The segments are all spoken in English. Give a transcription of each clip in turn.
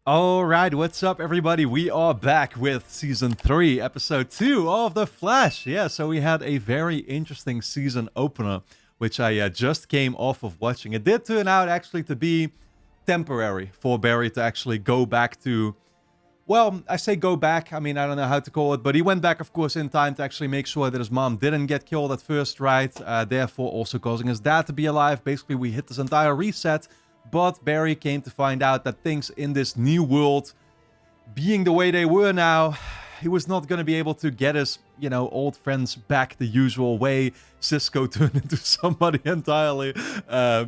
Alright, what's up everybody? We are back with Season 3, Episode 2 of The Flash. Yeah, so we had a very interesting season opener, which I just came off of watching. It did turn out actually to be temporary for Barry to actually go back to... Well, I say go back, I mean, I don't know how to call it, but he went back, of course, in time to actually make sure that his mom didn't get killed at first, right? Therefore, also causing his dad to be alive. Basically, we hit this entire reset. But Barry came to find out that things in this new world, being the way they were now, he was not going to be able to get his, old friends back the usual way. Cisco turned into somebody entirely. His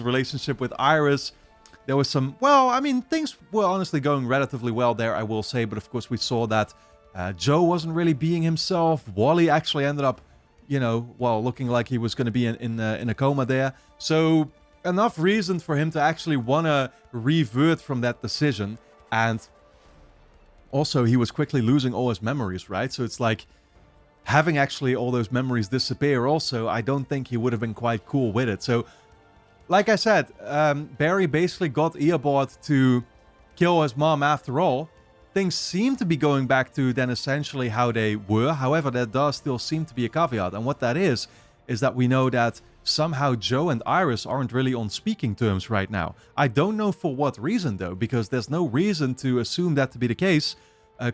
relationship with Iris. There was some, things were honestly going relatively well there, I will say. But of course, we saw that Joe wasn't really being himself. Wally actually ended up, looking like he was going to be in a coma there. So... enough reason for him to actually want to revert from that decision. And also he was quickly losing all his memories, right? So it's like having actually all those memories disappear also, I don't think he would have been quite cool with it. So like I said, Barry basically got Eobard to kill his mom after all. Things seem to be going back to then essentially how they were. However, there does still seem to be a caveat. And what that is that we know that somehow Joe and Iris aren't really on speaking terms right now. I don't know for what reason though, because there's no reason to assume that to be the case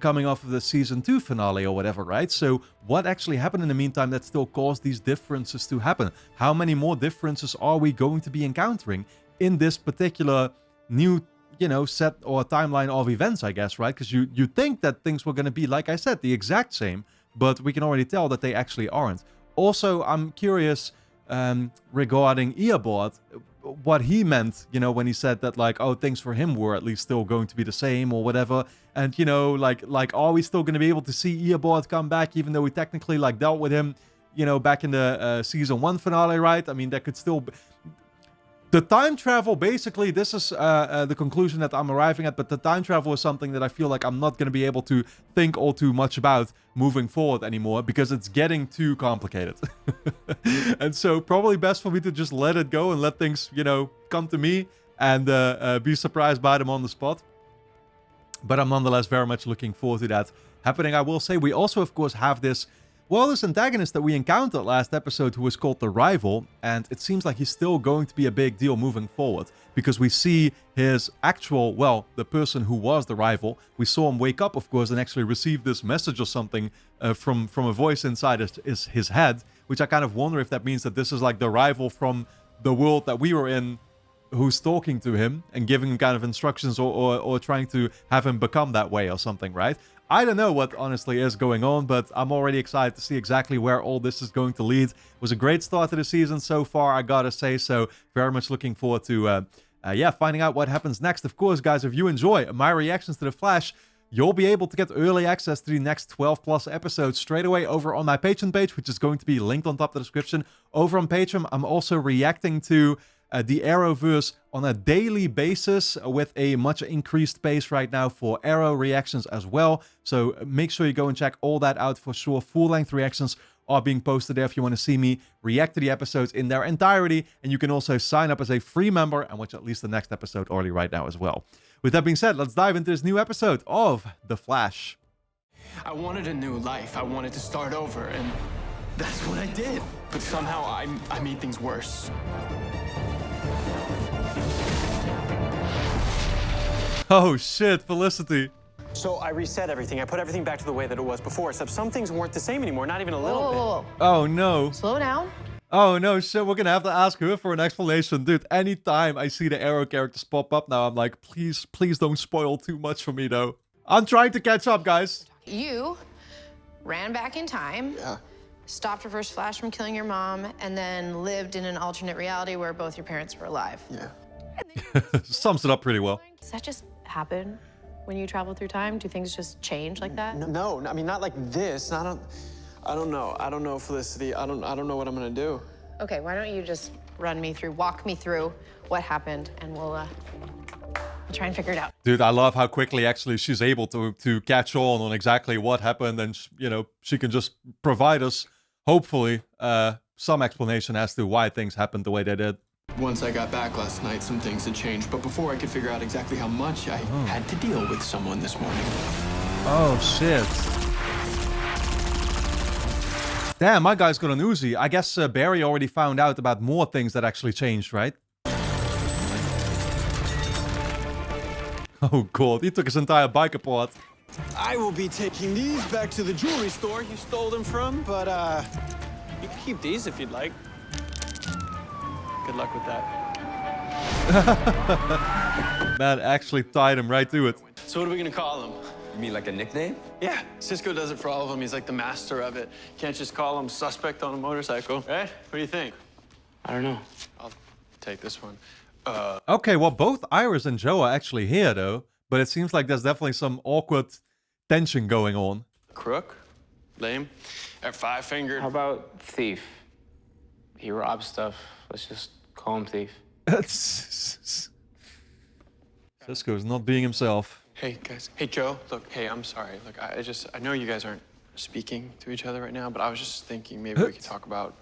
coming off of the Season 2 finale or whatever, right? So what actually happened in the meantime that still caused these differences to happen? How many more differences are we going to be encountering in this particular new, set or timeline of events, I guess, right? Because you think that things were going to be, like I said, the exact same, but we can already tell that they actually aren't. Also, I'm curious regarding Eobard, what he meant, when he said that, like, oh, things for him were at least still going to be the same or whatever. And, like, are we still going to be able to see Eobard come back, even though we technically, like, dealt with him, back in the Season 1 finale, right? I mean, that could still be... The time travel, basically, this is the conclusion that I'm arriving at, but the time travel is something that I feel like I'm not going to be able to think all too much about moving forward anymore, because it's getting too complicated. And so probably best for me to just let it go and let things, come to me and be surprised by them on the spot. But I'm nonetheless very much looking forward to that happening. I will say we also, of course, have this antagonist that we encountered last episode who was called the Rival, and it seems like he's still going to be a big deal moving forward, because we see his actual, the person who was the Rival, we saw him wake up, of course, and actually receive this message or something from a voice inside his head, which I kind of wonder if that means that this is like the Rival from the world that we were in, who's talking to him and giving him kind of instructions or trying to have him become that way or something, right? I don't know what honestly is going on, but I'm already excited to see exactly where all this is going to lead. It was a great start to the season so far, I gotta say, so very much looking forward to, finding out what happens next. Of course, guys, if you enjoy my reactions to The Flash, you'll be able to get early access to the next 12 plus episodes straight away over on my Patreon page, which is going to be linked on top of the description. Over on Patreon, I'm also reacting to the Arrowverse on a daily basis with a much increased pace right now for Arrow reactions as well. So make sure you go and check all that out for sure. Full-length reactions are being posted there if you want to see me react to the episodes in their entirety. And you can also sign up as a free member and watch at least the next episode early right now as well. With that being said, let's dive into this new episode of The Flash. I wanted a new life. I wanted to start over, and that's what I did. But somehow I made things worse. Oh shit, Felicity. So I reset everything. I put everything back to the way that it was before, except some things weren't the same anymore, not even a little bit. Oh no. Slow down. Oh no, shit, we're gonna have to ask her for an explanation. Dude, anytime I see the Arrow characters pop up now, I'm like, please don't spoil too much for me though. I'm trying to catch up, guys. You ran back in time, stopped Reverse Flash from killing your mom, and then lived in an alternate reality where both your parents were alive. Yeah. Sums it up pretty well. Does that just happen when you travel through time? Do things just change like that? No, I mean, not like this. I don't know. I don't know, Felicity. I don't know what I'm gonna do. Okay, why don't you just walk me through what happened, and we'll try and figure it out. Dude, I love how quickly actually she's able to catch on exactly what happened, and she can just provide us, hopefully, some explanation as to why things happened the way they did. once I got back last night, some things had changed. But before I could figure out exactly how much, I had to deal with someone this morning. Oh, shit. Damn, my guy's got an Uzi. I guess Barry already found out about more things that actually changed, right? Oh, God. He took his entire bike apart. I will be taking these back to the jewelry store you stole them from, but you can keep these if you'd like. Good luck with that. Man actually tied him right to it. So what are we gonna call him? You mean like a nickname? Yeah, Cisco does it for all of them. He's like the master of it. Can't just call him suspect on a motorcycle, right? What do you think? I don't know. I'll take this one. Okay, well, both Iris and Joe are actually here, though. But it seems like there's definitely some awkward tension going on. Crook, lame, or five-fingered. How about thief? He robs stuff. Let's just call him thief. Cisco's not being himself. Hey guys. Hey Joe. Look. Hey, I'm sorry. Look, I know you guys aren't speaking to each other right now, but I was just thinking maybe we could talk about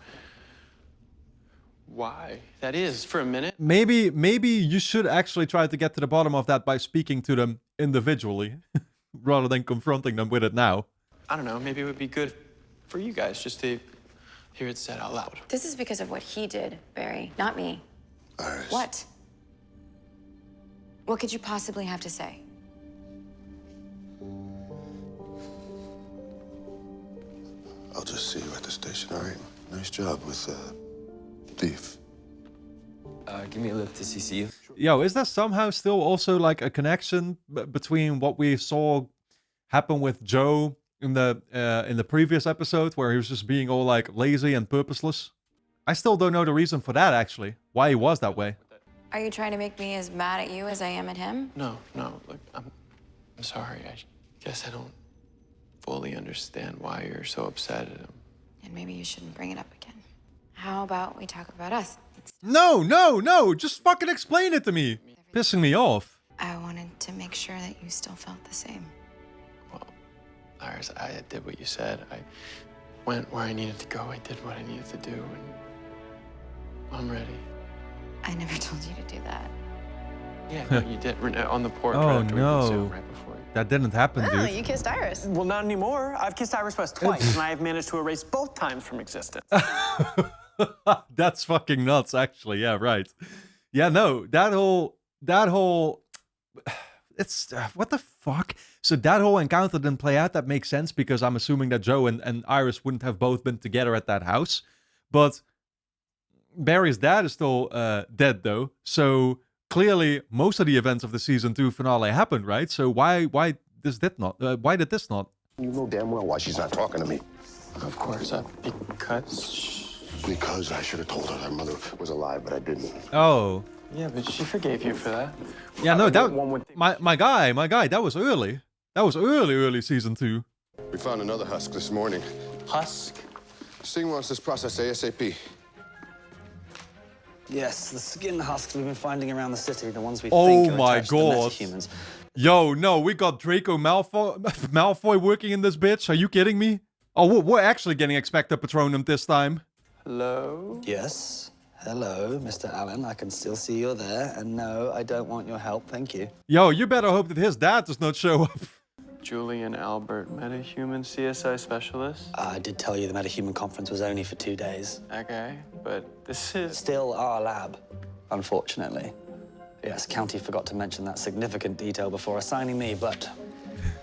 why that is for a minute. Maybe you should actually try to get to the bottom of that by speaking to them individually, rather than confronting them with it now. I don't know. Maybe it would be good for you guys just to hear it said out loud. This is because of what he did, Barry, not me. Iris. What? What could you possibly have to say? I'll just see you at the station, all right? Nice job with, Thief. Give me a lift to CC. Yo, is there somehow still also like a connection between what we saw happen with Joe in the previous episode, where he was just being all like lazy and purposeless? I still don't know the reason for that, actually. Why he was that way. Are you trying to make me as mad at you as I am at him? No. Look, I'm sorry. I guess I don't fully understand why you're so upset at him. And maybe you shouldn't bring it up again. How about we talk about us? No. Just fucking explain it to me. Pissing me off. I wanted to make sure that you still felt the same. Well, Iris, I did what you said. I went where I needed to go. I did what I needed to do, and I'm ready. I never told you to do that. Yeah, no, you did. On the porch Oh, right after we no. consumed, right before. That didn't happen, Oh, dude. you kissed Iris. Well, not anymore. I've kissed Iris West twice, and I have managed to erase both times from existence. That's fucking nuts, actually. Yeah, right. Yeah, no, that whole, it's, what the fuck? So that whole encounter didn't play out. That makes sense, because I'm assuming that Joe and Iris wouldn't have both been together at that house. But Barry's dad is still dead, though. So clearly, most of the events of the season 2 finale happened, right? So why did this not? You know damn well why she's not talking to me. Of course, Because I should have told her mother was alive, but I didn't. Oh. Yeah, but she forgave you for that. Yeah, no, that one would think. my guy, that was early. That was early season 2. We found another husk this morning. Husk. Sting wants this process ASAP. Yes, the skin husks we've been finding around the city, the ones we Oh think are my attached to God. metahumans. Yo, no, we got Draco Malfoy working in this bitch. Are you kidding me? Oh, we're actually getting Expecto Patronum this time. Hello? Yes. Hello, Mr. Allen. I can still see you're there. And no, I don't want your help, thank you. Yo, you better hope that his dad does not show up. Julian Albert, metahuman CSI specialist. I did tell you the metahuman conference was only for 2 days. Okay, but this is... Still our lab, unfortunately. Yes, County forgot to mention that significant detail before assigning me, but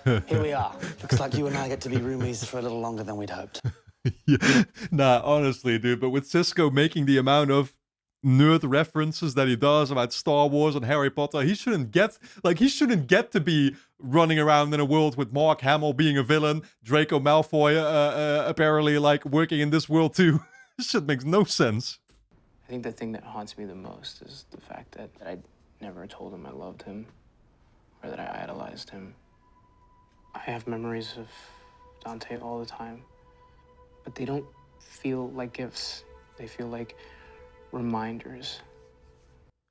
here we are. Looks like you and I get to be roomies for a little longer than we'd hoped. Yeah. Nah, honestly, dude, but with Cisco making the amount of nerd references that he does about Star Wars and Harry Potter, he shouldn't get to be running around in a world with Mark Hamill being a villain, Draco Malfoy apparently like working in this world too. This shit makes no sense. I think the thing that haunts me the most is the fact that I never told him I loved him or that I idolized him. I have memories of Dante all the time, but they don't feel like gifts. They feel like reminders.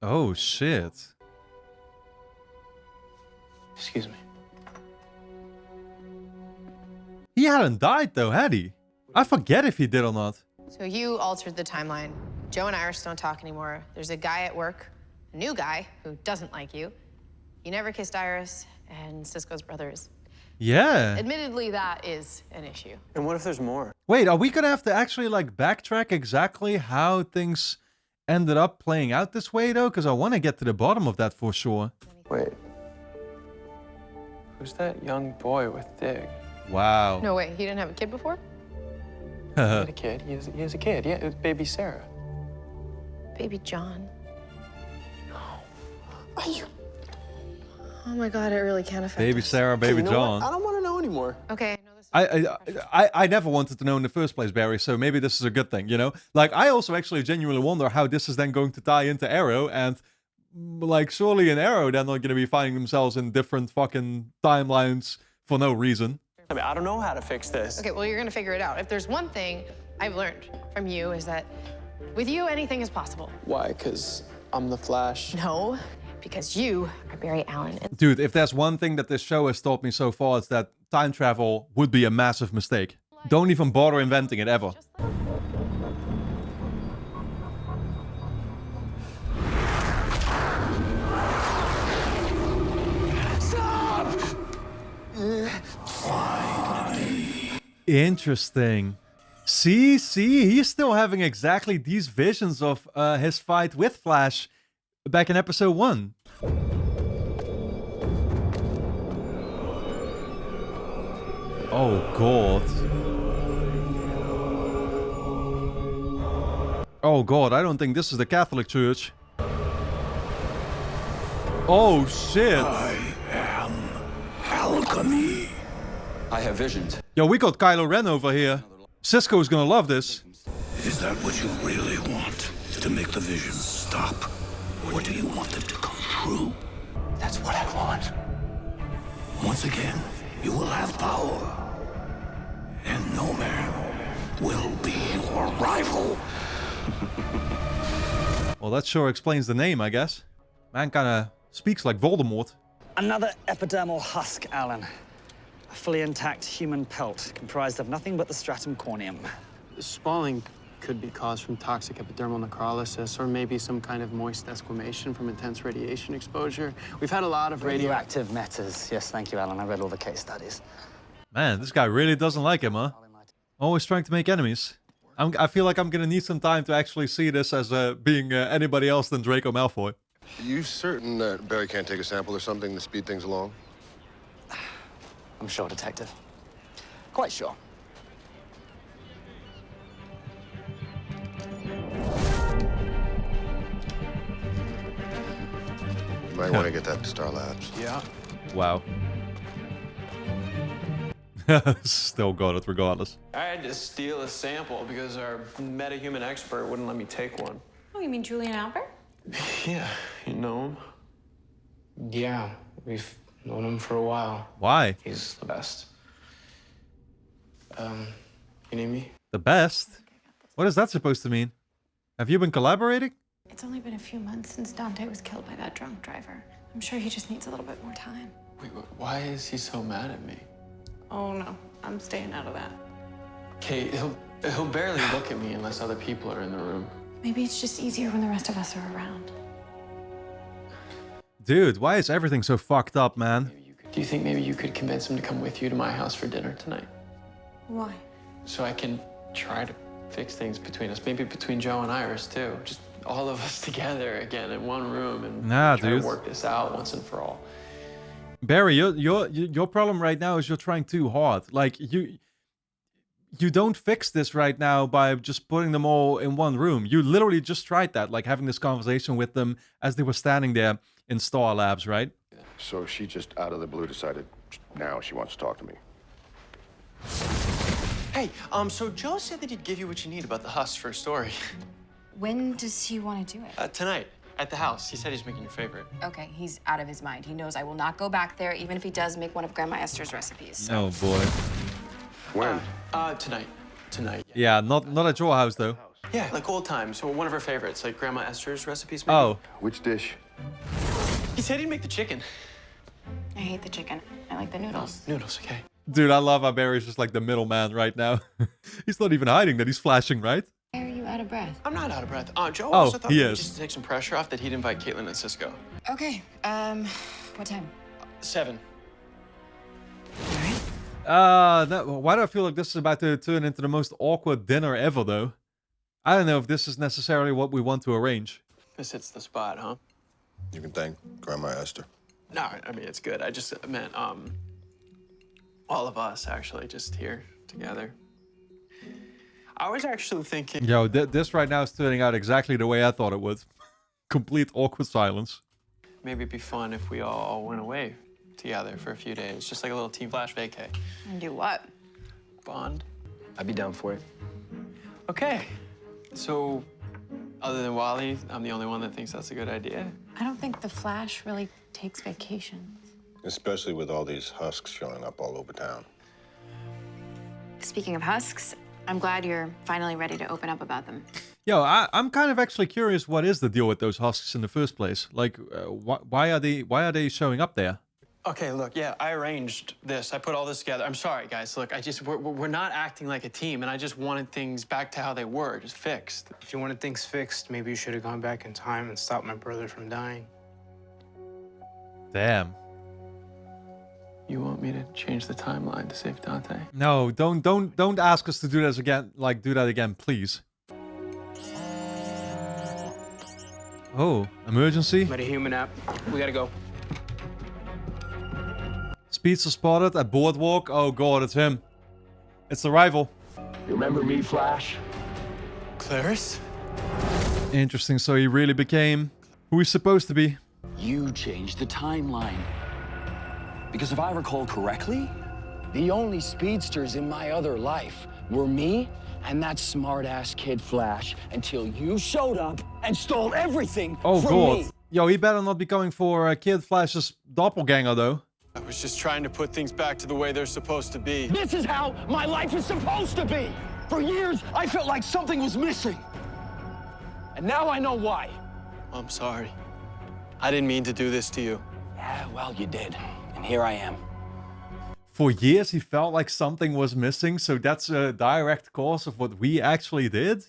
Oh, shit. Excuse me. He hadn't died though, had he? I forget if he did or not. So you altered the timeline Joe and Iris don't talk anymore. There's a guy at work, a new guy, who doesn't like you. You never kissed Iris, and Cisco's brother is. Yeah. Admittedly, that is an issue. And what if there's more? Wait, are we gonna have to actually like backtrack exactly how things ended up playing out this way though? Because I want to get to the bottom of that for sure. Wait. Who's that young boy with Dig? Wow. No, wait, he didn't have a kid before? He had a kid. He has a kid. Yeah, it was baby Sarah. Baby John. Are you? Oh my God, it really can affect Baby us. Sarah, Hey, baby you know John. what? I don't want to know anymore. Okay, I know this. I never wanted to know in the first place, Barry, so maybe this is a good thing, you know? Like, I also actually genuinely wonder how this is then going to tie into Arrow, and, like, surely in Arrow they're not going to be finding themselves in different fucking timelines for no reason. I mean, I don't know how to fix this. Okay, well, you're gonna figure it out. If there's one thing I've learned from you is that with you, anything is possible. Why? Because I'm the Flash. No, because you are Barry Allen. And Dude, if there's one thing that this show has taught me so far, it's that time travel would be a massive mistake. Don't even bother inventing it ever. Interesting. See, he's still having exactly these visions of his fight with Flash back in episode 1. Oh God. Oh God, I don't think this is the Catholic Church. Oh shit. I am Alchemy. I have visions. Yo, we got Kylo Ren over here. Cisco's gonna love this. Is that what you really want? To make the visions stop? Or do you want them to come true? That's what I want. Once again, you will have power. And no man will be your rival. Well, that sure explains the name, I guess. Man kinda speaks like Voldemort. Another epidermal husk, Alan. A fully intact human pelt comprised of nothing but the stratum corneum. Spalling could be caused from toxic epidermal necrolysis, or maybe some kind of moist desquamation from intense radiation exposure. We've had a lot of Radioactive matters. Yes, thank you, Alan. I read all the case studies. Man, this guy really doesn't like him, huh? Always trying to make enemies. I feel like I'm gonna need some time to actually see this as being anybody else than Draco Malfoy. Are you certain that Barry can't take a sample or something to speed things along? I'm sure, Detective. Quite sure. You might want to get that to Star Labs. Yeah. Wow. Still got it regardless. I had to steal a sample because our metahuman expert wouldn't let me take one. Oh, you mean Julian Albert? Yeah, you know him? Yeah, we've known him for a while. Why? He's the best. You need me? The best? What is that supposed to mean? Have you been collaborating? It's only been a few months since Dante was killed by that drunk driver. I'm sure he just needs a little bit more time. Wait, why is he so mad at me? Oh, no. I'm staying out of that. Kate, he'll barely look at me unless other people are in the room. Maybe it's just easier when the rest of us are around. Dude, why is everything so fucked up, man? Do you think maybe you could convince him to come with you to my house for dinner tonight? Why? So I can try to fix things between us. Maybe between Joe and Iris, too. Just all of us together again in one room and Nah, try dude. to work this out once and for all. Barry, your problem right now is you're trying too hard. Like, you don't fix this right now by just putting them all in one room. You literally just tried that, like having this conversation with them as they were standing there in Star Labs, right? So she just out of the blue decided now she wants to talk to me. Hey, so Joe said that he'd give you what you need about the husks for a story. When does he want to do it? Tonight, at the house. He said he's making your favorite. Okay, he's out of his mind. He knows I will not go back there, even if he does make one of Grandma Esther's recipes. Oh boy. When? Tonight. Tonight. Yeah, not at your house though. Yeah, like old times. So one of her favorites, like Grandma Esther's recipes, maybe? Oh. Which dish? He said he'd make the chicken. I hate the chicken. I like the noodles. Noodles, okay. Dude, I love how Barry's just like the middleman right now. He's not even hiding that he's flashing, right? Why are you out of breath. I'm not out of breath. Joe Oh, also thought he maybe is. just to take some pressure off that he'd invite Caitlin and Cisco. Okay, what time? 7. Why do I feel like this is about to turn into the most awkward dinner ever, though? I don't know if this is necessarily what we want to arrange. This hits the spot, huh? You can thank Grandma Esther. No, I mean, it's good. I just meant, all of us, actually, just here together. I was actually thinking... Yo, this right now is turning out exactly the way I thought it would. Complete awkward silence. Maybe it'd be fun if we all went away together for a few days. Just like a little Team Flash vacay. And do what? Bond. I'd be down for it. Okay. So, other than Wally, I'm the only one that thinks that's a good idea. I don't think the Flash really takes vacations. Especially with all these husks showing up all over town. Speaking of husks, I'm glad you're finally ready to open up about them. Yo, I'm kind of actually curious what is the deal with those husks in the first place? Like, why are they showing up there? Okay, look, yeah, I arranged this. I put all this together. I'm sorry, guys. Look, we're not acting like a team, and I just wanted things back to how they were, just fixed. If you wanted things fixed, maybe you should have gone back in time and stopped my brother from dying. Damn. You want me to change the timeline to save Dante? No, don't ask us to do this again. Like, do that again, please. Oh, emergency. Metahuman app. We gotta go. Speedster spotted at Boardwalk. Oh god, it's him. It's the rival. You remember me, Flash? Clarice? Interesting, so he really became who he's supposed to be. You changed the timeline. Because if I recall correctly, the only speedsters in my other life were me and that smart-ass kid Flash until you showed up and stole everything from god. me. Yo, he better not be going for Kid Flash's doppelganger, though. I was just trying to put things back to the way they're supposed to be. This is how my life is supposed to be. For years, I felt like something was missing. And now I know why. I'm sorry. I didn't mean to do this to you. Yeah, well, you did. And here I am. For years, he felt like something was missing, so that's a direct cause of what we actually did?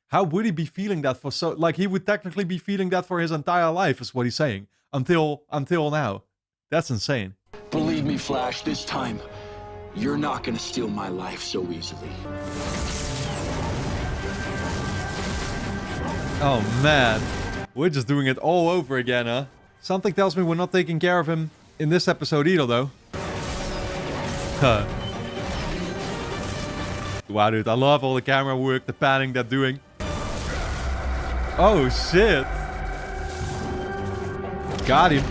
How would he be feeling that for so... Like, he would technically be feeling that for his entire life, is what he's saying. Until now. That's insane. Believe me, Flash, this time, you're not gonna steal my life so easily. Oh, man. We're just doing it all over again, huh? Something tells me we're not taking care of him in this episode either, though. Huh. Wow, dude, I love all the camera work, the panning they're doing. Oh, shit. Got him.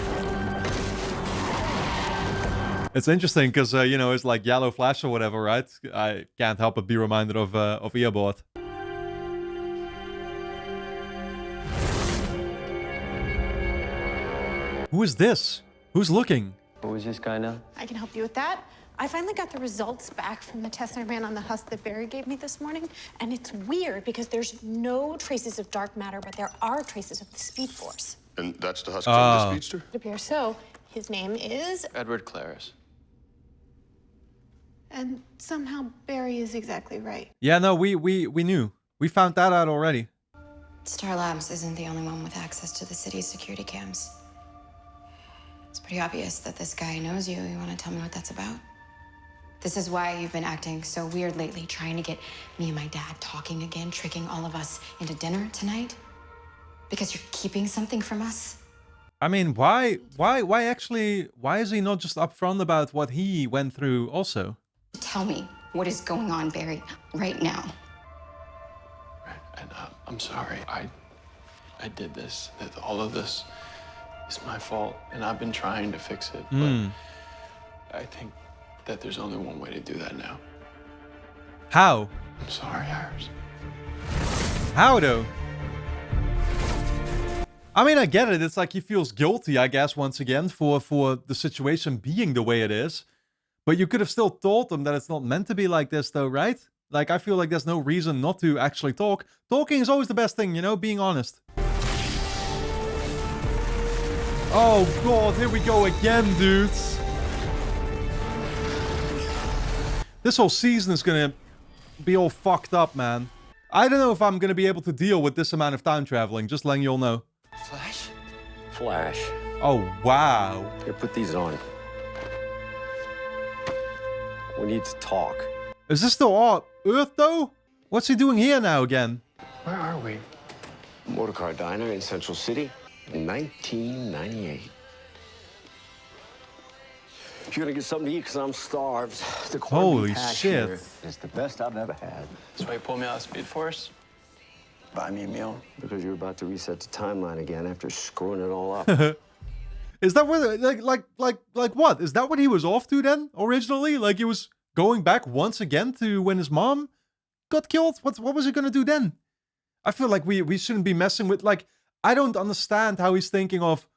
It's interesting because, you know, it's like yellow flash or whatever, right? I can't help but be reminded of Earbot. Who is this? Who's looking? Who is this guy now? I can help you with that. I finally got the results back from the test I ran on the husk that Barry gave me this morning, and it's weird because there's no traces of dark matter, but there are traces of the Speed Force. And that's the husk from the speedster? It appears so. His name is... Edward Clarice. And somehow Barry is exactly right. Yeah, no, we knew. We found that out already. Star Labs isn't the only one with access to the city's security cams. It's pretty obvious that this guy knows you. You want to tell me what that's about? This is why you've been acting so weird lately, trying to get me and my dad talking again, tricking all of us into dinner tonight? Because you're keeping something from us? I mean, why is he not just upfront about what he went through also? Tell me what is going on, Barry, right now. And I'm sorry. I did this. That all of this is my fault, and I've been trying to fix it. But I think that there's only one way to do that now. How? I'm sorry, Iris. How though? I mean, I get it. It's like he feels guilty, I guess, once again, for the situation being the way it is. But you could have still told them that it's not meant to be like this, though, right? Like, I feel like there's no reason not to actually talk. Talking is always the best thing, you know, being honest. Oh, God, here we go again, dudes. This whole season is gonna be all fucked up, man. I don't know if I'm gonna be able to deal with this amount of time traveling, just letting you all know. Flash? Flash. Oh, wow. Here, put these on. We need to talk. Is this still Earth, though? What's he doing here now again? Where are we? Motorcar diner in Central City in 1998. You're gonna get something to eat because I'm starved. The corned Holy beef hash shit. here is the best I've ever had. That's why you pulled me out of Speed Force? Buy me a meal. Because you're about to reset the timeline again after screwing it all up. Is that what, like what? Is that what he was off to then, originally? Like, he was going back once again to when his mom got killed? What was he gonna do then? I feel like we shouldn't be messing with, like, I don't understand how he's thinking of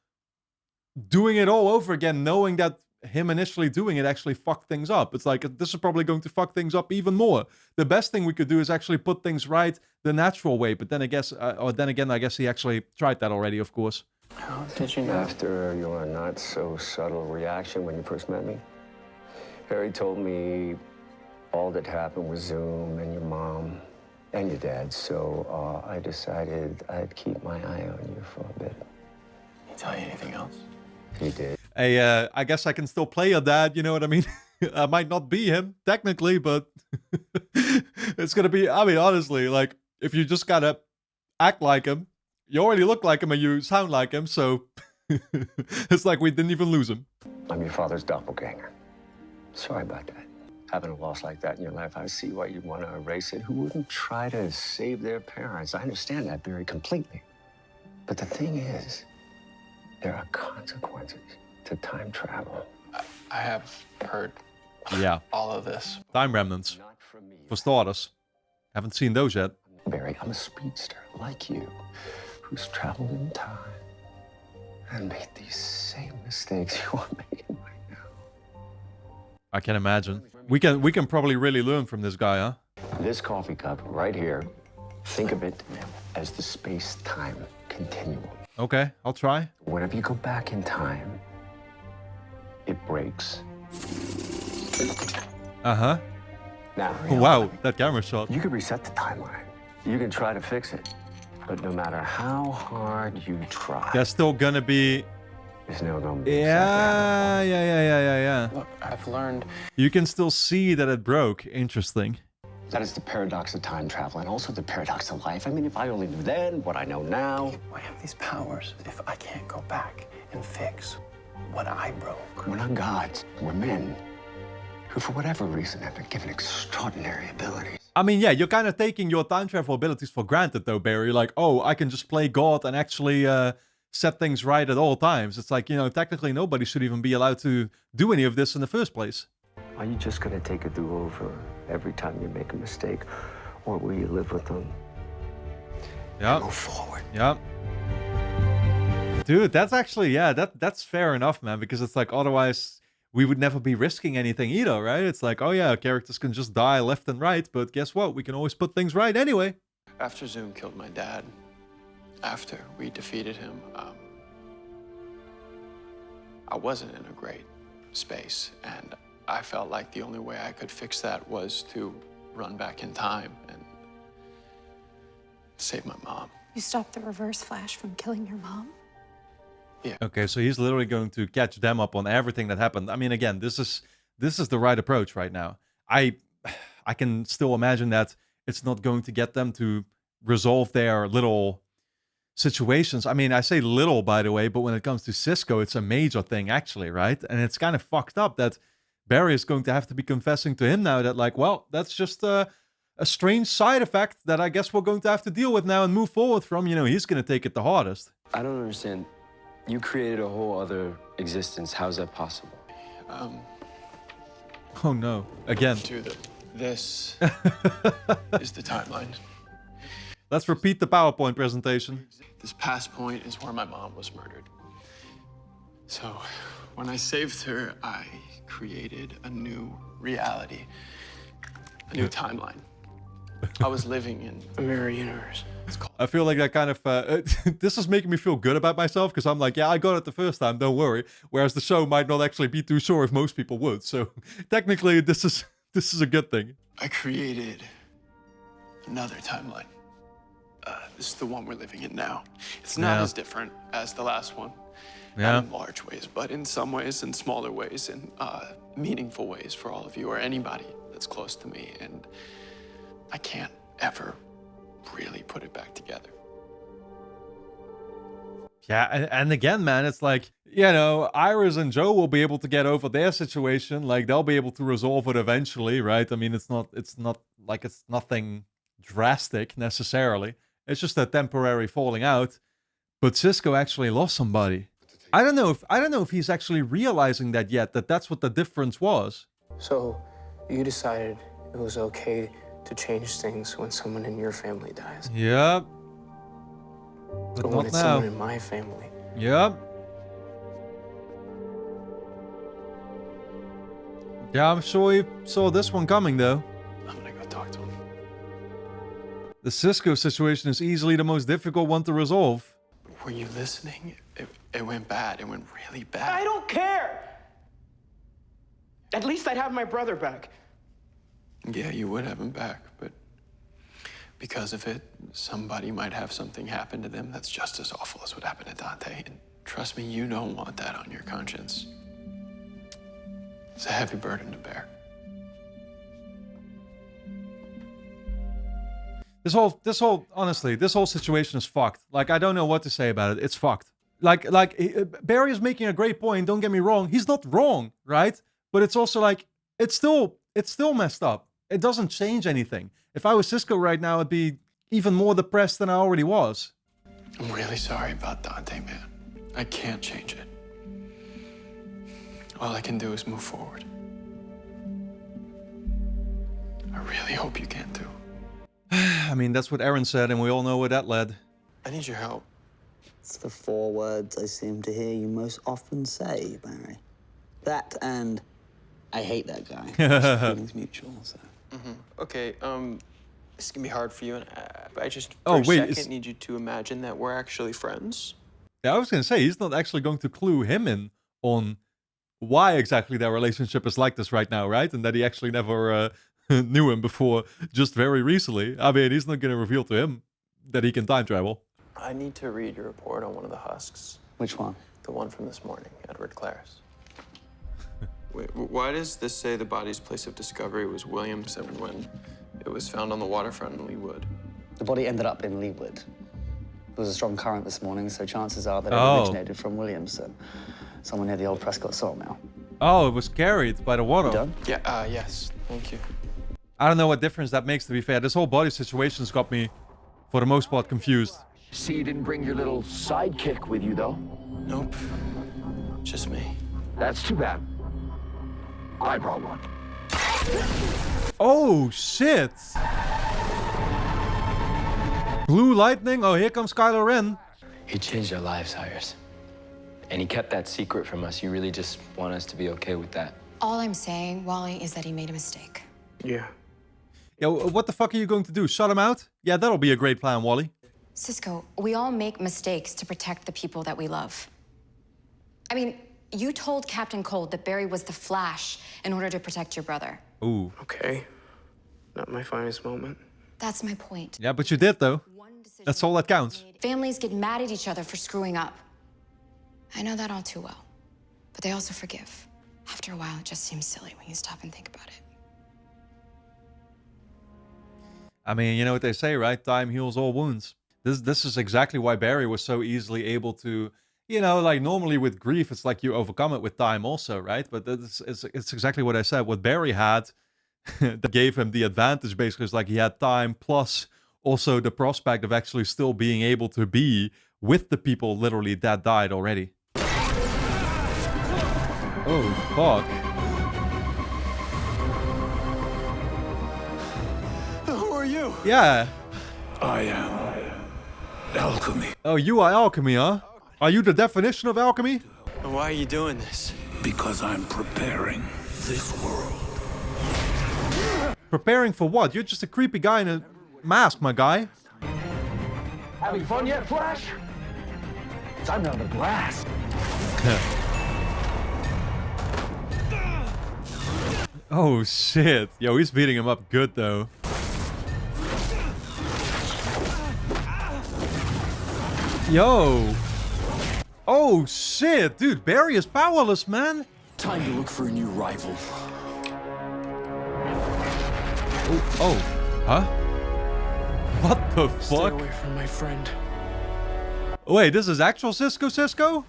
doing it all over again, knowing that him initially doing it actually fucked things up. It's like, this is probably going to fuck things up even more. The best thing we could do is actually put things right the natural way. But then I guess, I guess he actually tried that already, of course. How did you know? After your not so subtle reaction when you first met me, Harry told me all that happened with Zoom and your mom and your dad. So I decided I'd keep my eye on you for a bit. Did he tell you anything else? He did. Hey, I guess I can still play your dad, you know what I mean? I might not be him, technically, but it's gonna be, I mean, honestly, like, if you just gotta act like him, you already look like him and you sound like him, so it's like we didn't even lose him. I'm your father's doppelganger. Sorry about that. Having a loss like that in your life, I see why you'd want to erase it. Who wouldn't try to save their parents? I understand that very completely. But the thing is, there are consequences to time travel. I have heard Yeah. all of this. Time remnants. Not from me. For starters. Haven't seen those yet. Barry, I'm a speedster like you, who's traveled in time and made these same mistakes you are making right now. I can imagine. We can probably really learn from this guy, huh? This coffee cup right here, think of it as the space-time continuum. Okay, I'll try. Whenever you go back in time, it breaks. Uh-huh. Now, Wow, that camera shot. you can reset the timeline. You can try to fix it. But no matter how hard you try, There's still gonna be... there's never going to be Yeah. Look, I've learned You can still see that it broke. Interesting. That is the paradox of time travel and also the paradox of life. I mean, if I only knew then what I know now. I have these powers if I can't go back and fix what I broke. We're not gods. We're men who, for whatever reason, have been given extraordinary abilities. I mean, yeah, you're kind of taking your time travel abilities for granted, though, Barry. Like, oh, I can just play God and actually set things right at all times. It's like, you know, technically nobody should even be allowed to do any of this in the first place. Are you just going to take a do-over every time you make a mistake? Or will you live with them? Yeah. Move forward. Yeah. Dude, that's actually, yeah, that's fair enough, man, because it's like, otherwise we would never be risking anything either, right? It's like, oh yeah, characters can just die left and right, but guess what? We can always put things right anyway. After Zoom killed my dad, after we defeated him, I wasn't in a great space, and I felt like the only way I could fix that was to run back in time and save my mom. You stopped the reverse Flash from killing your mom? Yeah. Okay, so he's literally going to catch them up on everything that happened. I mean, again, this is the right approach right now. I can still imagine that it's not going to get them to resolve their little situations. I mean, I say little, by the way, but when it comes to Cisco, it's a major thing, actually, right? And it's kind of fucked up that Barry is going to have to be confessing to him now that, like, well, that's just a strange side effect that I guess we're going to have to deal with now and move forward from. You know, he's going to take it the hardest. I don't understand. You created a whole other existence. How's that possible? Oh no, again. This is the timeline. Let's repeat the PowerPoint presentation. This past point is where my mom was murdered. So when I saved her, I created a new reality, a new timeline. I was living in a mirror universe. I feel like that kind of, this is making me feel good about myself because I'm like, yeah, I got it the first time, don't worry. Whereas the show might not actually be too sure if most people would. So technically this is a good thing. I created another timeline. This is the one we're living in now. It's not as different as the last one. Yeah. Not in large ways, but in some ways, in smaller ways, in meaningful ways for all of you or anybody that's close to me. And I can't ever really put it back together. Yeah, and again, man, it's like, you know, Iris and Joe will be able to get over their situation. Like, they'll be able to resolve it eventually, right? I mean, it's not like it's nothing drastic necessarily. It's just a temporary falling out. But Cisco actually lost somebody. I don't know if he's actually realizing that yet, that's what the difference was. So, you decided it was okay to change things when someone in your family dies. Yep. But But not when it's now. someone in my family, Yep. Yeah, I'm sure he saw this one coming, though. I'm gonna go talk to him. The Cisco situation is easily the most difficult one to resolve. Were you listening? It went bad. It went really bad. I don't care. At least I'd have my brother back. Yeah, you would have him back, but because of it, somebody might have something happen to them that's just as awful as what happened to Dante. And trust me, you don't want that on your conscience. It's a heavy burden to bear. Honestly, this whole situation is fucked. Like, I don't know what to say about it. It's fucked. Like Barry is making a great point. Don't get me wrong. He's not wrong, right? But it's also like, it's still messed up. It doesn't change anything. If I was Cisco right now, I'd be even more depressed than I already was. I'm really sorry about Dante, man. I can't change it. All I can do is move forward. I really hope you can too. I mean, that's what Aaron said, and we all know where that led. I need your help. It's the 4 words I seem to hear you most often say, Barry. That and I hate that guy. Feelings mutual, so. Okay, this can be hard for you, and I just Oh, for wait, a second need you to imagine that we're actually friends. Yeah, I was going to say, he's not actually going to clue him in on why exactly their relationship is like this right now, right? And that he actually never knew him before just very recently. I mean, he's not going to reveal to him that he can time travel. I need to read your report on one of the husks. Which one? The one from this morning, Edward Claris. Wait, why does this say the body's place of discovery was Williamson when it was found on the waterfront in Leawood? The body ended up in Leawood. There was a strong current this morning, so chances are that it originated from Williamson, somewhere near the old Prescott sawmill. Oh, it was carried by the water. You done? Yeah, yes, thank you. I don't know what difference that makes, to be fair. This whole body situation's got me, for the most part, confused. See, you didn't bring your little sidekick with you, though? Nope, just me. That's too bad. I brought one. Oh, shit! Blue lightning? Oh, here comes Kylo Ren. He changed our lives, Iris. And he kept that secret from us. You really just want us to be okay with that. All I'm saying, Wally, is that he made a mistake. Yeah. Yo, what the fuck are you going to do? Shut him out? Yeah, that'll be a great plan, Wally. Cisco, we all make mistakes to protect the people that we love. I mean, you told Captain Cold that Barry was the Flash in order to protect your brother. Ooh. Okay. Not my finest moment. That's my point. Yeah, but you did, though. That's all that counts. Families get mad at each other for screwing up. I know that all too well. But they also forgive. After a while, it just seems silly when you stop and think about it. I mean, you know what they say, right? Time heals all wounds. This is exactly why Barry was so easily able to, you know, like normally with grief, it's like you overcome it with time also, right? But it's exactly what I said. What Barry had that gave him the advantage basically is like he had time plus also the prospect of actually still being able to be with the people literally that died already. Oh, fuck. Who are you? Yeah. I am Alchemy. Oh, you are Alchemy, huh? Are you the definition of alchemy? Why are you doing this? Because I'm preparing this world. Preparing for what? You're just a creepy guy in a mask, my guy. Having fun yet, Flash? I'm having a blast. Oh, shit. Yo, he's beating him up good, though. Yo. Oh, shit. Dude, Barry is powerless, man. Time to look for a new rival. Oh. Huh? What the Stay fuck? away from my friend. Wait, this is actual Cisco?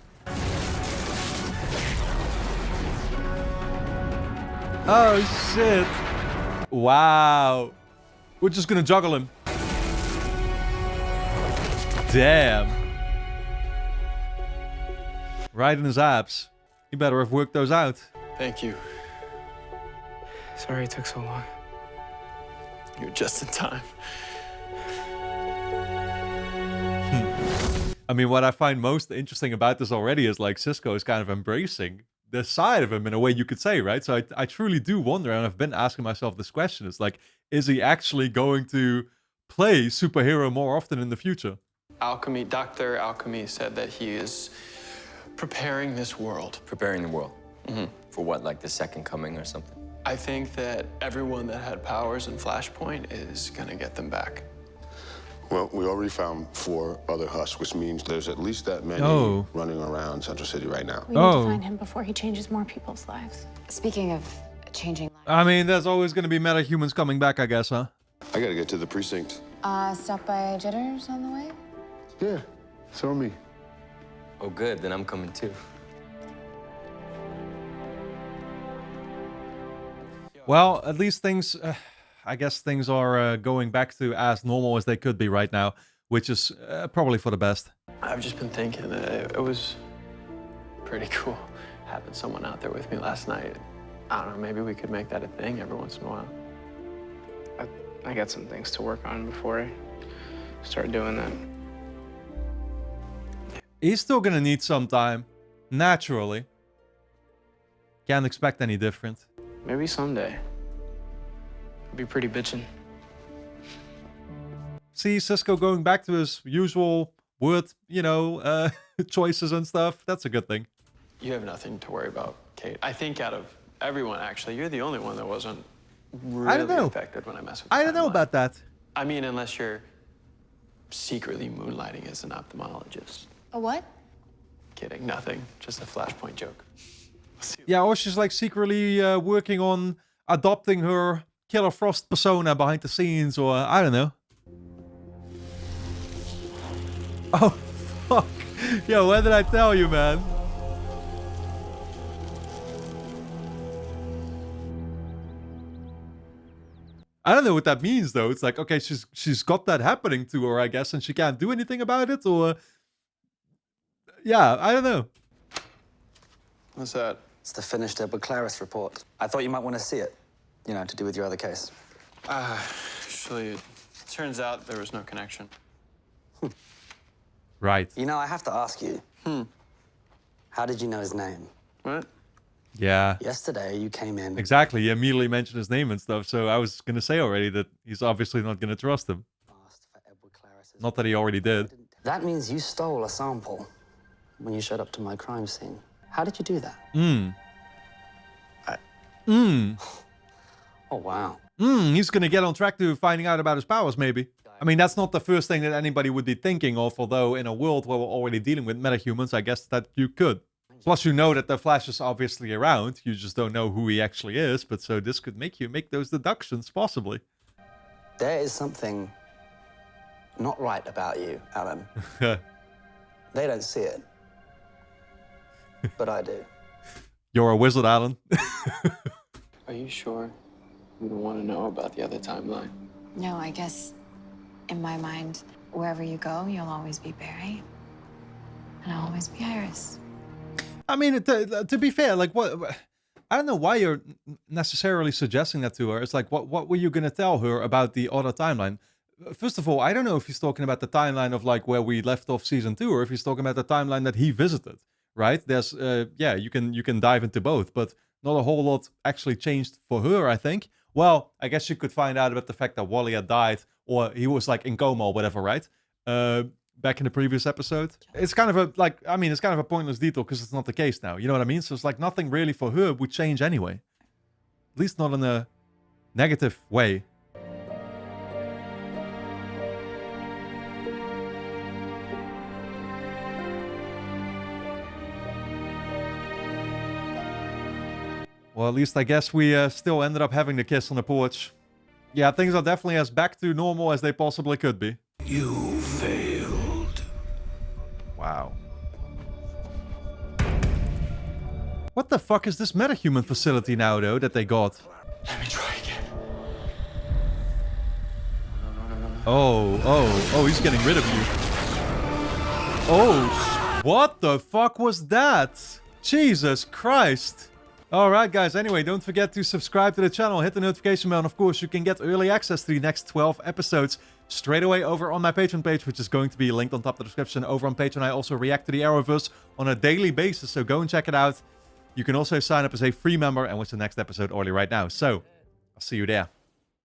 Oh, shit. Wow. We're just gonna juggle him. Damn. Right in his abs. You better have worked those out. Thank you. Sorry it took so long. You're just in time. I mean, what I find most interesting about this already is like Cisco is kind of embracing the side of him in a way you could say, right? So I truly do wonder, and I've been asking myself this question, it's like, is he actually going to play superhero more often in the future? Alchemy, Dr. Alchemy said that he is preparing this world. Preparing the world. For what, like the second coming or something? I think that everyone that had powers in Flashpoint is gonna get them back. Well, we already found 4 other husks, which means there's at least that many running around Central City right now. We need to find him before he changes more people's lives. Speaking of changing lives. I mean, there's always going to be metahumans coming back, I guess, huh? I gotta get to the precinct. Stop by Jitters on the way? Yeah, so me. Oh, good. Then I'm coming too. Well, at least things, I guess things are going back to as normal as they could be right now, which is probably for the best. I've just been thinking that it was pretty cool having someone out there with me last night. I don't know, maybe we could make that a thing every once in a while. I got some things to work on before I start doing that. He's still gonna need some time, naturally. Can't expect any different. Maybe someday. It'd be pretty bitchin'. See Cisco going back to his usual word, choices and stuff. That's a good thing. You have nothing to worry about, Kate. I think out of everyone, actually, you're the only one that wasn't really affected when I messed with the I don't know timeline. about that. I mean, unless you're secretly moonlighting as an ophthalmologist. A what? Kidding, nothing. Just a Flashpoint joke. Yeah, or she's like secretly working on adopting her Killer Frost persona behind the scenes, or I don't know. Oh, fuck. Yo, what did I tell you, man? I don't know what that means, though. It's like, okay, she's got that happening to her, I guess, and she can't do anything about it, or... Yeah, I don't know. What's that? It's the finished Edward Claris report. I thought you might want to see it, to do with your other case. Actually, it turns out there was no connection. Right. I have to ask you. How did you know his name? What? Yeah. Yesterday, you came in... Exactly, he immediately mentioned his name and stuff, so I was gonna say already that he's obviously not gonna trust him. Not that he already did. That means you stole a sample when you showed up to my crime scene. How did you do that? Oh, wow. He's gonna get on track to finding out about his powers, maybe. I mean, that's not the first thing that anybody would be thinking of, although in a world where we're already dealing with metahumans, I guess that you could. Plus, you know that the Flash is obviously around, you just don't know who he actually is, but so this could make you make those deductions, possibly. There is something not right about you, Alan. They don't see it. But I do. You're a wizard, Alan. Are you sure you don't want to know about the other timeline? No, I guess in my mind, wherever you go, you'll always be Barry. And I'll always be Iris. I mean, to be fair, like, what... I don't know why you're necessarily suggesting that to her. It's like, what were you going to tell her about the other timeline? First of all, I don't know if he's talking about the timeline of, like, where we left off season 2, or if he's talking about the timeline that he visited, right? There's, yeah, you can dive into both, but not a whole lot actually changed for her, I think. Well, I guess you could find out about the fact that Wally had died, or he was, like, in coma or whatever, right? Back in the previous episode. It's kind of a, like, I mean, it's kind of a pointless detail because it's not the case now. You know what I mean? So it's like nothing really for her would change anyway. At least not in a negative way. Well, at least I guess we still ended up having the kiss on the porch. Yeah, things are definitely as back to normal as they possibly could be. You failed. Wow. What the fuck is this metahuman facility now, though, that they got? Let me try again. Oh, he's getting rid of you. Oh, what the fuck was that? Jesus Christ. Alright guys, anyway, don't forget to subscribe to the channel, hit the notification bell, and of course you can get early access to the next 12 episodes straight away over on my Patreon page, which is going to be linked on top of the description. Over on Patreon I also react to the Arrowverse on a daily basis, so go and check it out. You can also sign up as a free member and watch the next episode early right now. So, I'll see you there.